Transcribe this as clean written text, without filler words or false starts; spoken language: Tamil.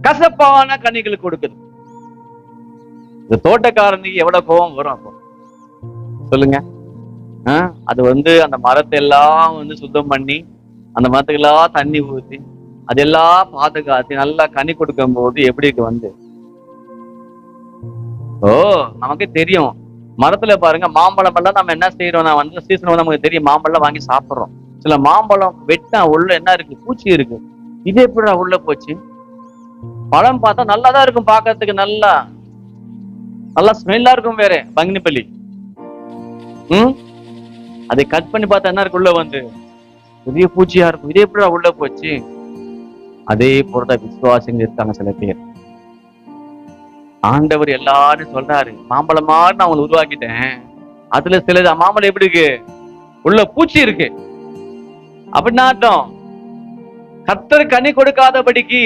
கசப்பான கனிகள் கொடுக்குது. இந்த தோட்டக்காரனுக்கு எவ்வளவு கோபம் வரும் அப்போ சொல்லுங்க. அது அந்த மரத்தை எல்லாம் சுத்தம் பண்ணி, அந்த மரத்துக்கெல்லாம் தண்ணி ஊற்றி, அதெல்லாம் பாதுகாத்து நல்லா கனி கொடுக்கும் போது எப்படி இருக்கு நமக்கே தெரியும். மரத்துல பாருங்க, மாம்பழம் எல்லாம் நம்ம என்ன செய்யறோம், சீசன் நமக்கு தெரியும், மாம்பழம் வாங்கி சாப்பிடுறோம். சில மாம்பழம் வெட்டா உள்ள என்ன இருக்கு, பூச்சி இருக்கு. இது எப்படி உள்ள போச்சு? பழம் பார்த்தா நல்லாதான் இருக்கும், பாக்கிறதுக்கு நல்லா ஸ்மெல்லா இருக்கும், வேற பங்கினிப்பள்ளி. அதை கட் பண்ணி பார்த்தா என்ன இருக்கு, உள்ள பெரிய பூச்சியா இருக்கும். இதே எப்படி உள்ள போச்சு? அதே போலதான் விசுவாசிங்க இருக்காங்க சில பேர். ஆண்டவர் எல்லாரும் சொல்றாரு, மாம்பழமா நான் உங்களை உருவாக்கிட்டேன், அதுல சில மாம்பழம் எப்படி இருக்கு, உள்ள பூச்சி இருக்கு. அப்படின்னா கர்த்தர் கனி கொடுக்காதபடிக்கு